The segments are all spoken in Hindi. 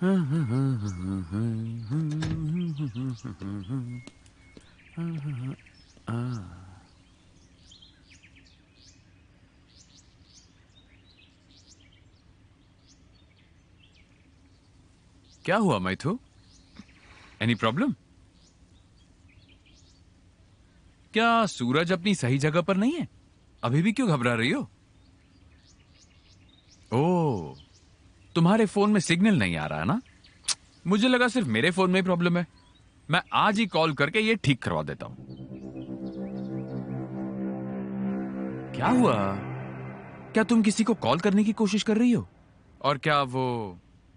क्या हुआ मैथु? Any problem? क्या सूरज अपनी सही जगह पर नहीं है? अभी भी क्यों घबरा रही हो? ओह, तुम्हारे फोन में सिग्नल नहीं आ रहा है ना? मुझे लगा सिर्फ मेरे फोन में ही प्रॉब्लम है। मैं आज ही कॉल करके ये ठीक करवा देता हूं। क्या हुआ? क्या तुम किसी को कॉल करने की कोशिश कर रही हो? और क्या वो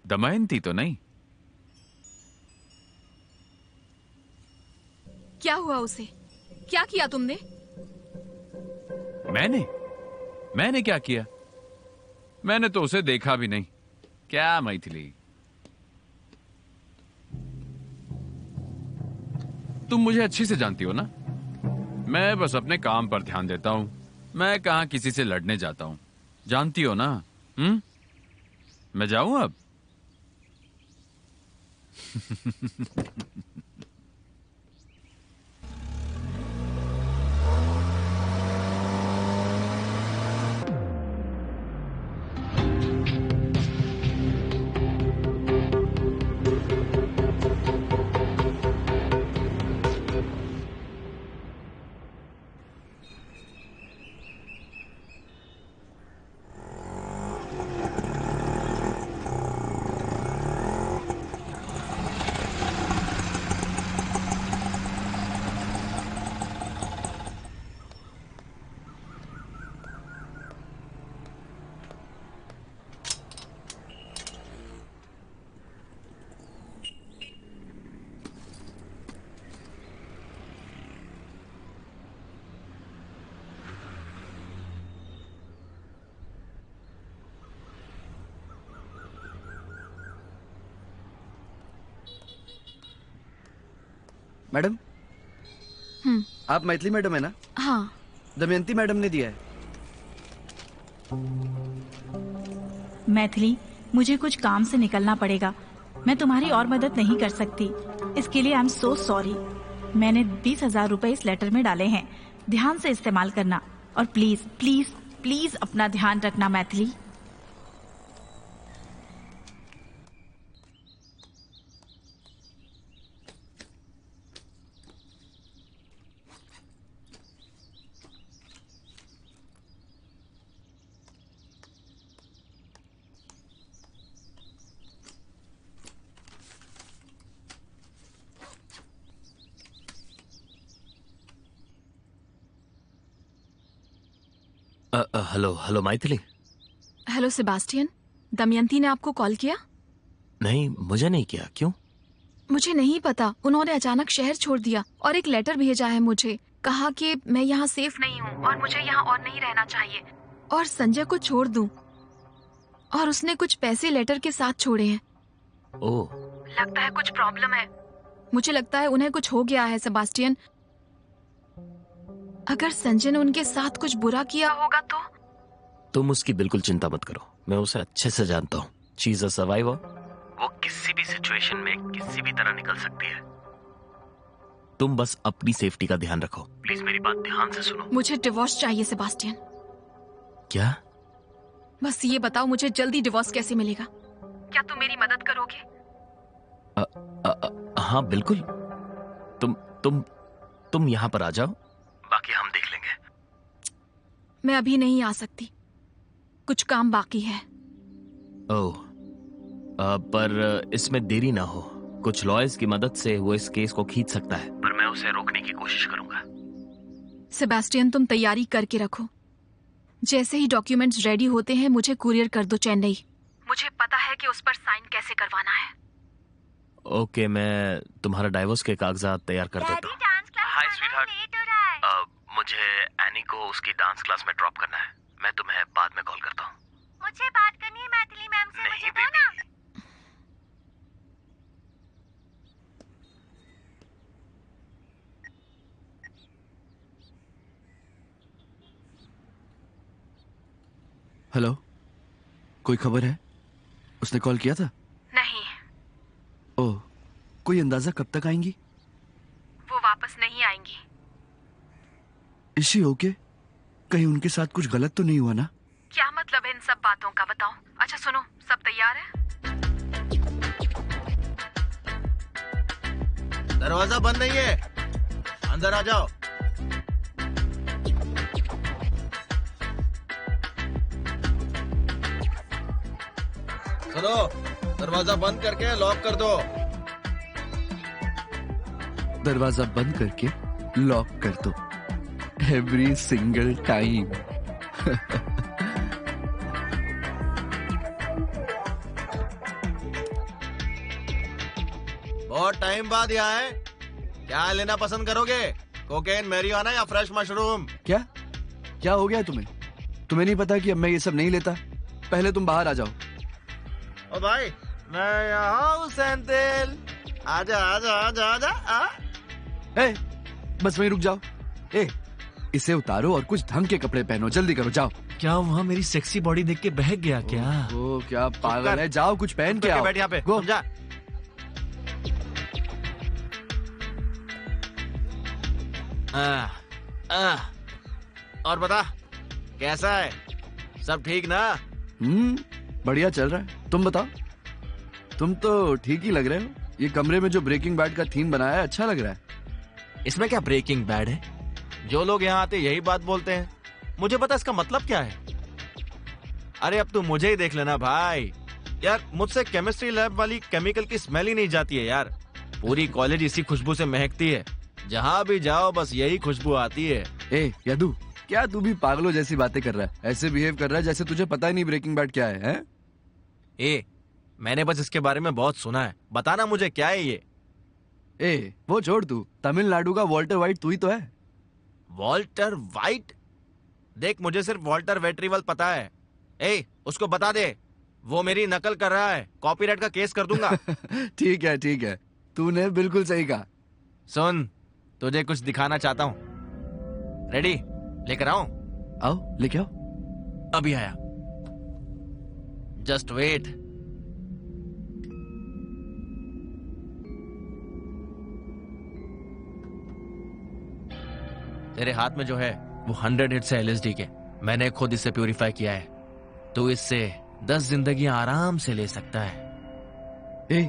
दमयंती तो नहीं? क्या हुआ उसे? क्या किया तुमने? मैंने क्या किया? मैंने तो उसे देखा भी नहीं। क्या मैथिली, तुम मुझे अच्छी से जानती हो ना। मैं बस अपने काम पर ध्यान देता हूं। मैं कहां किसी से लड़ने जाता हूं, जानती हो ना। मैं जाऊं अब? मैडम, आप मैथिली मैडम है ना? हाँ। दमयंती मैडम ने दिया है। मैथिली, मुझे कुछ काम से निकलना पड़ेगा। मैं तुम्हारी और मदद नहीं कर सकती। इसके लिए आई एम सो सॉरी। मैंने 20,000 रुपए इस लेटर में डाले हैं। ध्यान से इस्तेमाल करना और प्लीज प्लीज प्लीज अपना ध्यान रखना Maithili. Hello hello Maithili. Hello Sebastian, Damayanti ने आपको कॉल किया? नहीं, मुझे नहीं किया। क्यों? मुझे नहीं पता। उन्होंने अचानक शहर छोड़ दिया और एक लेटर भेजा है मुझे। कहा कि मैं यहाँ सेफ नहीं हूँ और मुझे यहाँ और नहीं रहना चाहिए और संजय को छोड़ दूं। और उसने कुछ पैसे लेटर के साथ छोड़े हैं। ओह, लगता है कुछ प्रॉब्लम है। मुझे लगता है उन्हें कुछ हो गया है सेबास्टियन। अगर संजय ने उनके साथ कुछ बुरा किया होगा तो? तुम उसकी बिल्कुल चिंता मत करो। मैं उसे अच्छे से जानता हूँ। She is a survivor. वो किसी भी सिचुएशन में किसी भी तरह निकल सकती है। तुम बस अपनी सेफ्टी का ध्यान रखो। प्लीज मेरी बात ध्यान से सुनो। मुझे डिवोर्स चाहिए सेबास्टियन। क्या? बस ये बताओ, मुझे जल्दी डिवोर्स कैसे मिलेगा? क्या तुम मेरी मदद करोगे? हाँ बिल्कुल। तुम यहाँ पर आ जाओ, बाकी हम देख लेंगे। मैं अभी नहीं आ सकती, कुछ काम बाकी है। ओह, पर इसमें देरी ना हो। कुछ लॉयर्स की मदद से वो इस केस को खींच सकता है, पर मैं उसे रोकने की कोशिश करूंगा। सेबास्टियन, तुम तैयारी करके रखो। जैसे ही डॉक्यूमेंट्स रेडी होते हैं मुझे कुरियर कर दो चेन्नई। मुझे पता है कि उस पर साइन कैसे करवाना है। ओके, मैं तुम्हारा डाइवोर्स के कागजात तैयार कर देता हूँ। हाय स्वीटहार्ट, मुझे एनी को उसकी डांस क्लास में ड्रॉप करना है। मैं तुम्हें बाद में कॉल करता हूँ। मुझे बात करनी है मैथिली मैम से। नहीं मुझे दो ना। हेलो, कोई खबर है? उसने कॉल किया था? नहीं, ओह, कोई अंदाजा कब तक आएंगी? वो वापस नहीं आएंगी। इसी ओके? कहीं उनके साथ कुछ गलत तो नहीं हुआ ना? क्या मतलब है इन सब बातों का, बताओ। अच्छा सुनो, सब तैयार है? दरवाजा बंद नहीं है, अंदर आ जाओ। सुनो, दरवाजा बंद करके लॉक कर दो। दरवाजा बंद करके लॉक कर दो। Every single time. बहुत टाइम बाद यहाँ है, क्या लेना पसंद करोगे? कोकेन, मैरिजुआना या फ्रेश मशरूम? क्या क्या हो गया तुम्हें? तुम्हें नहीं पता कि अब मैं ये सब नहीं लेता? पहले तुम बाहर आ जाओ। ओ भाई, मैं यहाँ हूँ सेंथिल। आजा आजा आजा आजा आ। ए, बस वहीं रुक जाओ। ए, इसे उतारो और कुछ ढंग के कपड़े पहनो। जल्दी करो, जाओ। क्या वहाँ मेरी सेक्सी बॉडी देख के बहक गया क्या? ओ क्या पागल है, जाओ कुछ पहन के आओ। बैठ यहाँ पे, गो। समझा? और बता, कैसा है? सब ठीक ना? बढ़िया चल रहा है। तुम बताओ। तुम तो ठीक ही लग रहे हो। ये कमरे में जो ब्रेकिंग बैड का थीम बनाया है अच्छा लग रहा है। इसमें क्या ब्रेकिंग बैड है? जो लोग यहाँ आते यही बात बोलते हैं। मुझे पता इसका मतलब क्या है। अरे अब तू मुझे ही देख लेना भाई। यार मुझसे केमिस्ट्री लैब वाली केमिकल की स्मेल ही नहीं जाती है यार। पूरी कॉलेज इसी खुशबू से महकती है। जहाँ भी जाओ बस यही खुशबू आती है। ए यदु, क्या तू भी पागलों जैसी बातें कर रहा है? ऐसे बिहेव कर रहा है जैसे तुझे पता ही नहीं ब्रेकिंग बैड क्या है, हैं? ए, मैंने बस इसके बारे में बहुत सुना है। बताना मुझे क्या है ये। ए, वो छोड़ तू। तमिलनाडु का वॉल्टर वाइट तू ही तो है। Walter white? देख, मुझे सिर्फ वॉल्टर वेट्रीवल पता है। ए, उसको बता दे, वो मेरी नकल कर रहा है। कॉपीराइट का केस कर दूंगा। ठीक है ठीक है, तूने बिल्कुल सही कहा। सुन, तुझे कुछ दिखाना चाहता हूँ। रेडी? लेकर आऊं? आओ, लेके आओ। अभी आया। Just wait. तेरे हाथ में जो है वो 100 हिट्स है LSD के। मैंने खुद इसे प्यूरिफाई किया है। तो इससे 10 जिंदगियां आराम से ले सकता है। ए,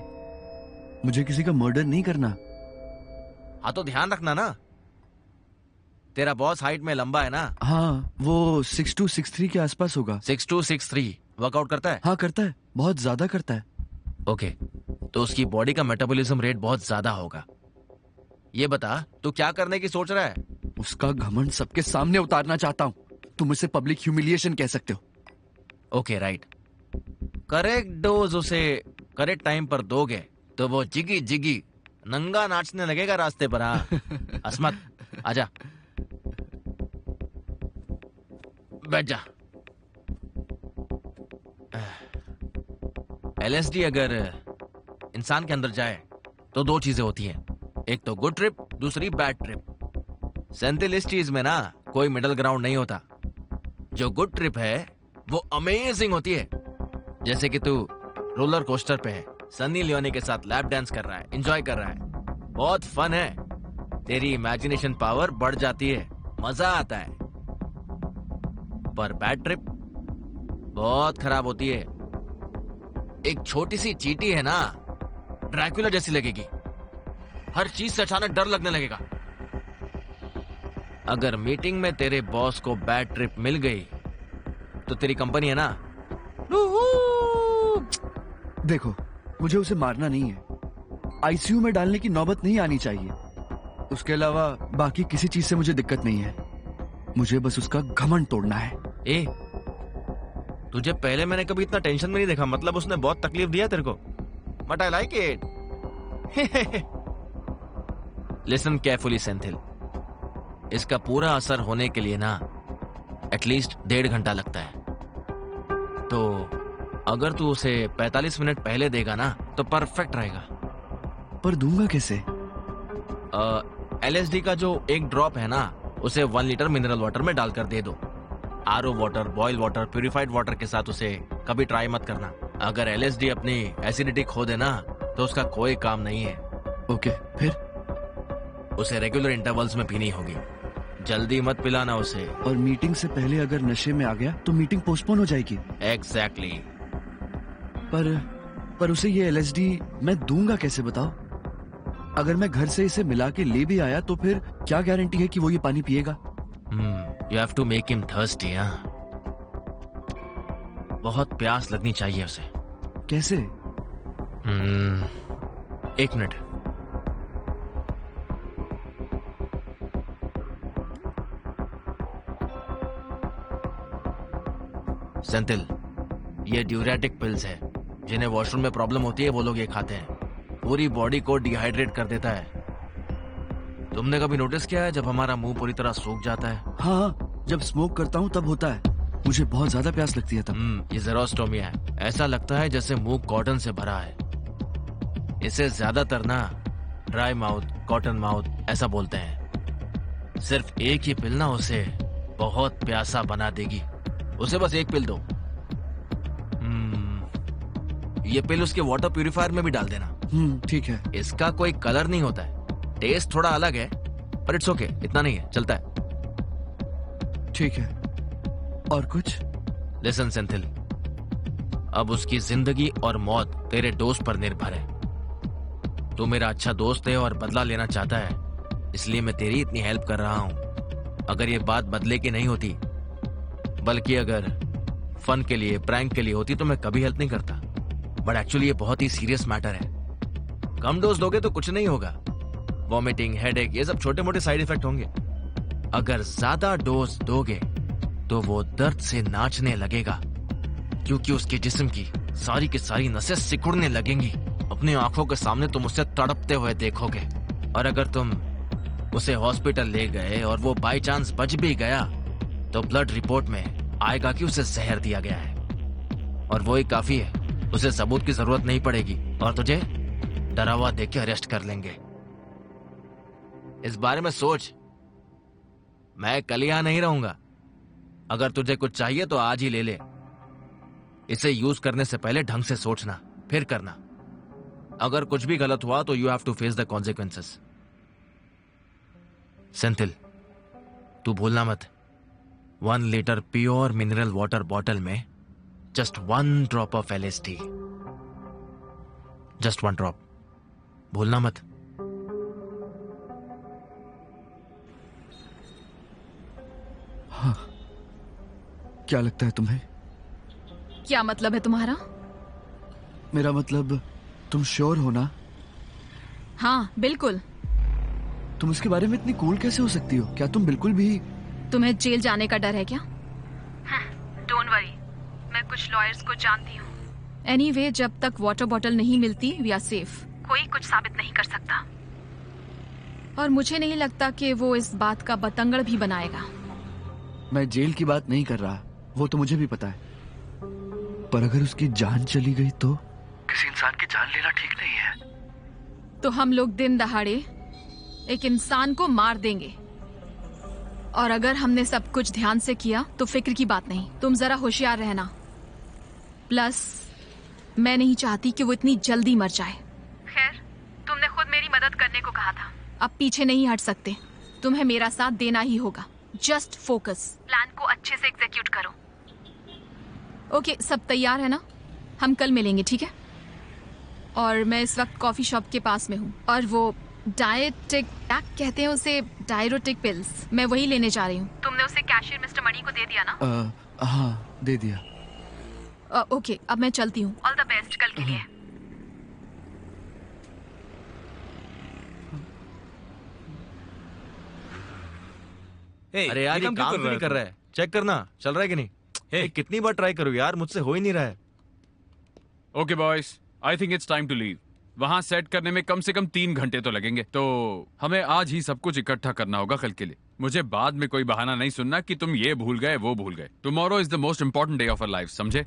मुझे किसी का मर्डर नहीं करना। हाँ तो ध्यान रखना ना। तेरा बॉस हाइट में लंबा है ना? हाँ, वो 6'2", 6'3" के आसपास होगा। 6'2", 6'3" वर्कआउट करता है? हाँ करता है, बहुत ज्यादा करता है। ओके, तो उसकी बॉडी का मेटाबॉलिज्म रेट बहुत ज्यादा होगा। ये बता, तू क्या करने की सोच रहा है? उसका घमंड सबके सामने उतारना चाहता हूँ। तुम उसे पब्लिक ह्यूमिलिएशन कह सकते हो। Okay right. करेक्ट डोज उसे करेक्ट टाइम पर दोगे तो वो जिगी जिगी नंगा नाचने लगेगा रास्ते पर। हाँ, अस्मत आजा, बैठ जा। LSD अगर इंसान के अंदर जाए तो 2 चीजें होती हैं, एक तो गुड ट्रिप, दूसरी बैड ट्रिप। सेंथिल, इस चीज में ना कोई मिडिल ग्राउंड नहीं होता। जो गुड ट्रिप है वो अमेजिंग होती है। जैसे कि तू रोलर कोस्टर पे है, सनी लियोनी के साथ लैप डांस कर रहा है, एंजॉय कर रहा है, बहुत फन है। तेरी इमेजिनेशन पावर बढ़ जाती है, मजा आता है। पर बैड ट्रिप बहुत खराब होती है। एक छोटी सी चींटी है ना, ड्रैकुला जैसी लगेगी। हर चीज से अचानक डर लगने लगेगा। अगर मीटिंग में तेरे बॉस को बैड ट्रिप मिल गई तो तेरी कंपनी है ना। देखो, मुझे उसे मारना नहीं है, ICU में डालने की नौबत नहीं आनी चाहिए। उसके अलावा बाकी किसी चीज से मुझे दिक्कत नहीं है। मुझे बस उसका घमंड तोड़ना है। ए, तुझे पहले मैंने कभी इतना टेंशन में नहीं देखा। मतलब उसने बहुत तकलीफ दिया तेरे को। But I like it. Listen carefully Senthil, इसका पूरा असर होने के लिए ना एटलीस्ट 1.5 घंटा लगता है। तो अगर तू उसे 45 मिनट पहले देगा ना तो परफेक्ट रहेगा। पर दूंगा कैसे? LSD का जो एक ड्रॉप है ना, उसे 1 लीटर मिनरल वाटर में डालकर दे दो। RO water, boil water, purified water के साथ उसे कभी ट्राई मत करना। अगर LSD अपनी एसिडिटी खो देना तो उसका कोई काम नहीं है। ओके, फिर? उसे रेगुलर इंटरवल्स में पीनी होगी। जल्दी मत पिलाना उसे। और मीटिंग से पहले अगर नशे में आ गया तो मीटिंग पोस्टपोन हो जाएगी। एग्जैक्टली। पर उसे ये LSD मैं दूंगा कैसे, बताओ? अगर मैं घर से इसे मिला के ले भी आया तो फिर क्या गारंटी है कि वो ये पानी पिएगा? You have to make him thirsty. बहुत प्यास लगनी चाहिए उसे। कैसे? एक मिनट। सेंथिल, ये ड्यूरेटिक पिल्स है। जिन्हें वॉशरूम में प्रॉब्लम होती है वो लोग ये खाते हैं। पूरी बॉडी को डिहाइड्रेट कर देता है। तुमने कभी नोटिस किया है जब हमारा मुंह पूरी तरह सूख जाता है? हाँ, जब स्मोक करता हूँ तब होता है। मुझे बहुत ज्यादा प्यास लगती है तब। ये ज़ेरोस्टोमिया है। ऐसा लगता है जैसे मुंह कॉटन से भरा है। इसे ज्यादातर ना ड्राई माउथ, कॉटन माउथ ऐसा बोलते हैं। सिर्फ एक ही पिल ना उसे बहुत प्यासा बना देगी। उसे बस एक पिल दो। ये पिल उसके वाटर प्यूरिफायर में भी डाल देना। ठीक है। इसका कोई कलर नहीं होता है। टेस्ट थोड़ा अलग है पर इट्स ओके, इतना नहीं है, चलता है। ठीक है। और कुछ? लिसन सेंथिल, अब उसकी जिंदगी और मौत तेरे दोस्त पर निर्भर है। तू मेरा अच्छा दोस्त है और बदला लेना चाहता है, इसलिए मैं तेरी इतनी हेल्प कर रहा हूं। अगर ये बात बदले की नहीं होती, बल्कि अगर फन के लिए, प्रैंक के लिए होती तो मैं कभी हेल्प नहीं करता। बट एक्चुअली ये बहुत ही सीरियस मैटर है। कम डोज दोगे तो कुछ नहीं होगा। वॉमिटिंग, हेडेक, ये सब छोटे मोटे साइड इफेक्ट होंगे। अगर ज्यादा डोज दोगे तो वो दर्द से नाचने लगेगा, क्योंकि उसके जिस्म की सारी नसें सिकुड़ने लगेंगी। अपनी आंखों के सामने तुम उसे तड़पते हुए देखोगे। और अगर तुम उसे हॉस्पिटल ले गए और वो बाय चांस बच भी गया तो ब्लड रिपोर्ट में आएगा कि उसे जहर दिया गया है। और वो ही काफी है, उसे सबूत की जरूरत नहीं पड़ेगी और तुझे डरा हुआ देख के अरेस्ट कर लेंगे। इस बारे में सोच। मैं कल यहां नहीं रहूंगा। अगर तुझे कुछ चाहिए तो आज ही ले ले। इसे यूज करने से पहले ढंग से सोचना, फिर करना। अगर कुछ भी गलत हुआ तो you have to face the consequences. Senthil, तू भूलना मत, 1 litre pure mineral water bottle में just 1 drop of LSD। Just 1 drop, भूलना मत। हाँ। क्या लगता है तुम्हें? क्या मतलब है तुम्हारा? मेरा मतलब, तुम श्योर हो ना? हाँ, बिल्कुल। तुम इसके बारे में इतनी कूल कैसे हो सकती हो? क्या तुम बिल्कुल भी... तुम्हें जेल जाने का डर है क्या? डोंट वरी, मैं कुछ लॉयर्स को जानती हूँ। एनीवे, जब तक वाटर बॉटल नहीं मिलती वी आर सेफ। कोई कुछ साबित नहीं कर सकता। और मुझे नहीं लगता कि वो इस बात का बतंगड़ भी बनाएगा। मैं जेल की बात नहीं कर रहा, वो तो मुझे भी पता है। पर अगर उसकी जान चली गई तो? किसी इंसान की जान लेना ठीक नहीं है। तो हम लोग दिन दहाड़े एक इंसान को मार देंगे। और अगर हमने सब कुछ ध्यान से किया तो फिक्र की बात नहीं। तुम जरा होशियार रहना। प्लस मैं नहीं चाहती कि वो इतनी जल्दी मर जाए। खैर, तुमने खुद मेरी मदद करने को कहा था। अब पीछे नहीं हट सकते। तुम्हें मेरा साथ देना ही होगा। Just focus. प्लान को अच्छे से एग्जीक्यूट करो। ओके, सब तैयार है ना? हम कल मिलेंगे, ठीक है? और मैं इस वक्त कॉफी शॉप के पास में हूँ और वो डायटिक, क्या कहते हैं उसे, डायरोटिक पिल्स, मैं वही लेने जा रही हूँ। तुमने उसे कैशियर मिस्टर मणि को दे दिया ना? हाँ, दे दिया। ओके, अब मैं चलती हूँ। ऑल द बेस्ट कल के लिए। अरे यार, ये काम क्यों नहीं कर रहा है? चेक करना, चल रहा है कि नहीं? कितनी बार ट्राई करूँ यार, मुझसे हो ही नहीं रहा है। Okay boys, I think it's time to leave. वहां सेट करने में कम से कम 3 घंटे तो लगेंगे, तो हमें आज ही सब कुछ इकट्ठा करना होगा कल के लिए। मुझे बाद में कोई बहाना नहीं सुनना कि तुम ये भूल गए, वो भूल गए। Tomorrow is the most important day of our life, समझे?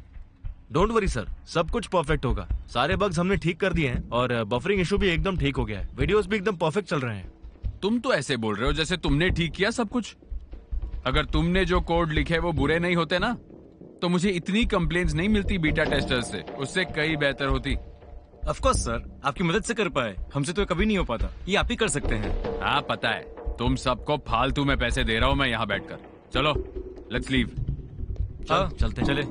डोंट वरी सर, सब कुछ परफेक्ट होगा। सारे बग्स हमने ठीक कर दिए हैं और बफरिंग इशू भी एकदम ठीक हो गया है। वीडियोस भी एकदम परफेक्ट चल रहे हैं। तुम तो ऐसे बोल रहे हो जैसे तुमने ठीक किया सब कुछ। अगर तुमने जो कोड लिखे वो बुरे नहीं होते ना, तो मुझे इतनी कंप्लेंट्स नहीं मिलती बीटा टेस्टर्स से। उससे कई बेहतर होती। ऑफ कोर्स सर, आपकी मदद से कर पाए, हमसे तो कभी नहीं हो पाता, ये आप ही कर सकते हैं। हाँ पता है, तुम सबको फालतू में पैसे दे रहा हूँ मैं यहाँ बैठकर। चलो लेट्स लीव। चलते चले।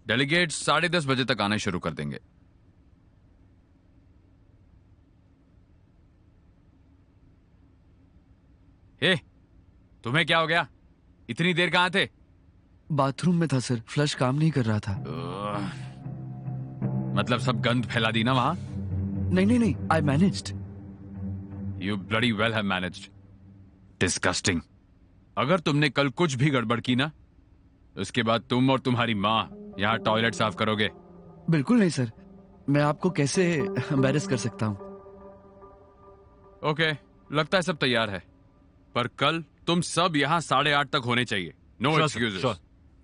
डेलीगेट्स 10:30 बजे तक आना शुरू कर देंगे। हे, तुम्हें क्या हो गया? इतनी देर कहाँ थे? बाथरूम में था सर, फ्लश काम नहीं कर रहा था। मतलब सब गंद फैला दी ना वहां? नहीं नहीं नहीं, आई managed. You bloody well have managed. Disgusting. अगर तुमने कल कुछ भी गड़बड़ की ना, उसके बाद तुम और तुम्हारी माँ यहाँ टॉयलेट साफ करोगे। बिल्कुल नहीं सर, मैं आपको कैसे एम्बैरेस कर सकता हूँ। ओके, लगता है सब तैयार है, पर कल तुम सब यहाँ 8:30 तक होने चाहिए। No excuses.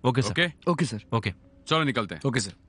Okay sir. Okay okay sir. Okay चलो निकलते हैं। Okay sir.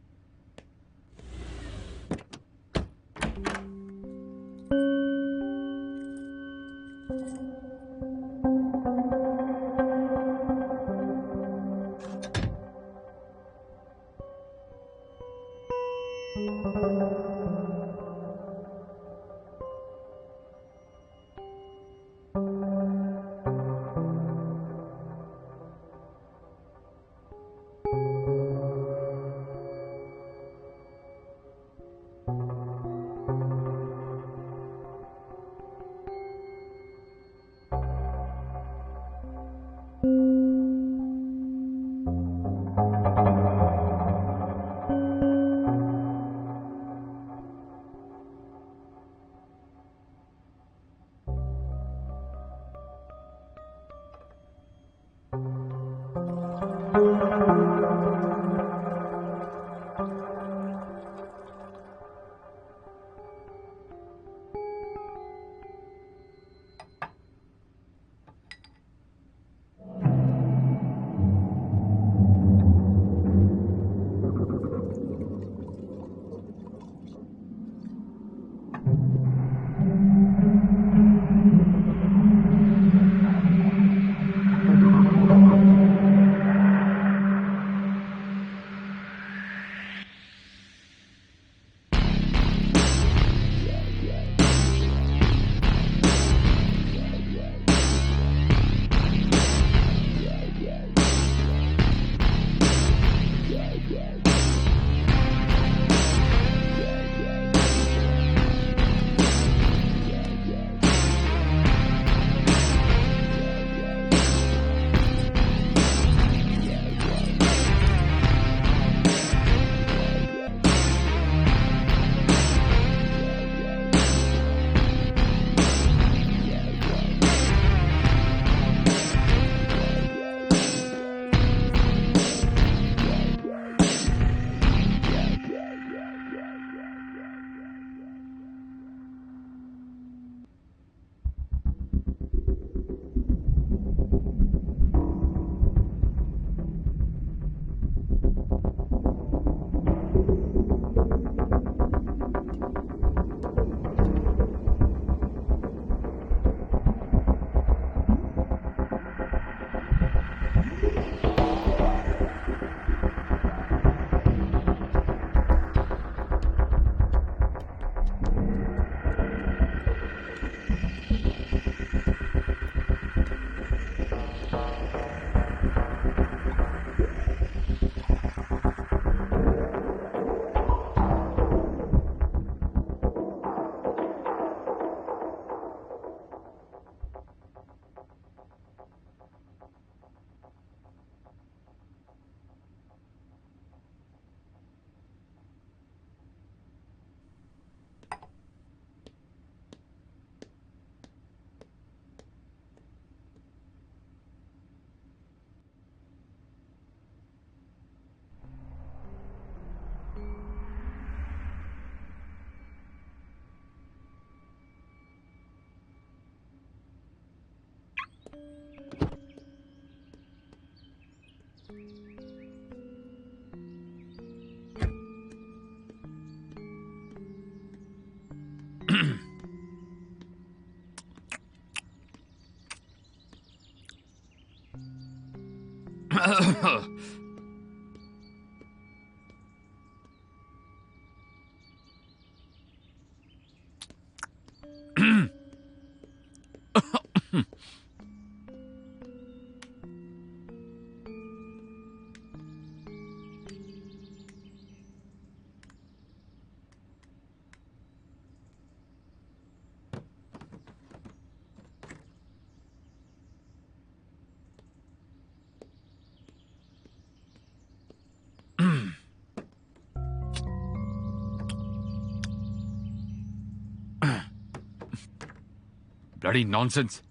Bloody nonsense.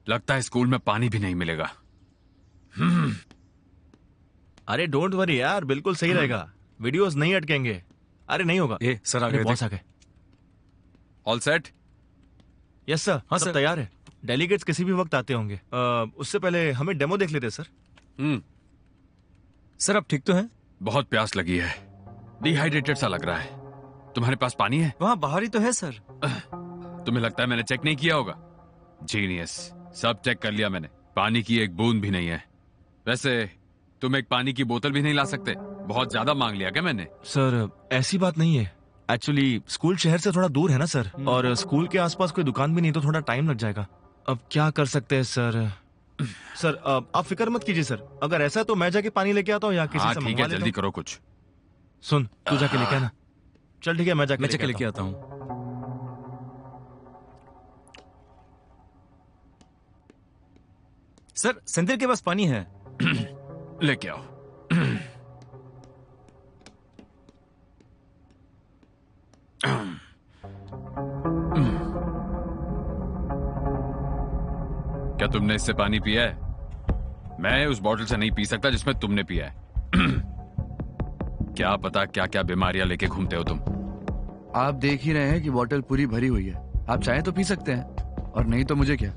लगता है स्कूल में पानी भी नहीं मिलेगा। अरे डोंट वरी यार, बिल्कुल सही रहेगा। वीडियोस नहीं अटकेंगे। अरे नहीं होगा। ये सर आ गए। बॉस आ गए। All set? यस सर, हाँ सब सर। तैयार है। डेलीगेट्स किसी भी वक्त आते होंगे। उससे पहले हमें डेमो देख लेते सर। सर आप ठीक तो हैं? बहुत प्यास लगी है, डिहाइड्रेटेड सा लग रहा है। तुम्हारे पास पानी है? वहाँ बाहर ही तो है सर। तुम्हें लगता है मैंने चेक नहीं किया होगा? जीनियस, सब चेक कर लिया मैंने। पानी की एक बूंद भी नहीं है। वैसे तुम एक पानी की बोतल भी नहीं ला सकते? बहुत ज्यादा मांग लिया क्या मैंने? सर ऐसी बात नहीं है। एक्चुअली स्कूल शहर से थोड़ा दूर है ना सर, और स्कूल के आसपास कोई दुकान भी नहीं, तो थोड़ा टाइम लग जाएगा। अब क्या कर सकते हैं सर? सर आप फिक्र मत कीजिए सर। अगर ऐसा है तो मैं जाके पानी लेके आता हूँ या किसी हाँ से ठीक मंगवा है, लेता जल्दी हूँ। करो कुछ। सुन, तू जाके लेके आना। चल ठीक है, मैं जाके लेके आता हूँ। सर सेंथिल के पास पानी है। लेके आओ। क्या तुमने इससे पानी पिया है? मैं उस बोतल से नहीं पी सकता जिसमें तुमने पिया है। क्या पता क्या क्या बीमारियां लेके घूमते हो तुम। आप देख ही रहे हैं कि बोतल पूरी भरी हुई है। आप चाहें तो पी सकते हैं, और नहीं तो मुझे क्या।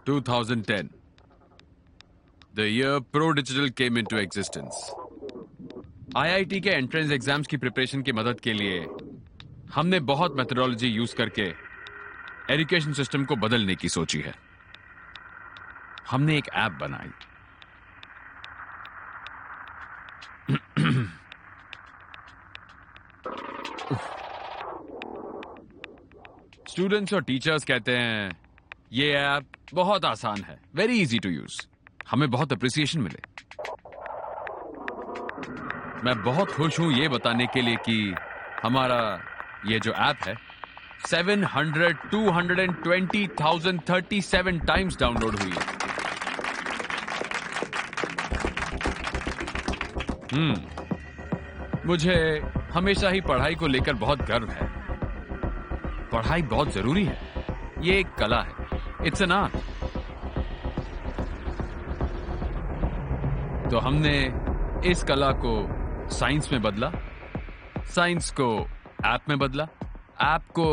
(2010), the year Pro Digital came into existence. IIT के एंट्रेंस एग्जाम्स की प्रिपरेशन की मदद के लिए हमने बहुत मेथोडोलॉजी यूज करके एजुकेशन सिस्टम को बदलने की सोची है। हमने एक ऐप बनाई। स्टूडेंट्स और टीचर्स कहते हैं ये ऐप बहुत आसान है, वेरी इजी टू यूज। हमें बहुत अप्रिसिएशन मिले। मैं बहुत खुश हूं ये बताने के लिए कि हमारा ये जो ऐप है 720,220,037 टाइम्स डाउनलोड हुई है। मुझे हमेशा ही पढ़ाई को लेकर बहुत गर्व है। पढ़ाई बहुत जरूरी है। ये एक कला है, इट्स एन आर्ट। तो हमने इस कला को साइंस में बदला, साइंस को ऐप में बदला, ऐप को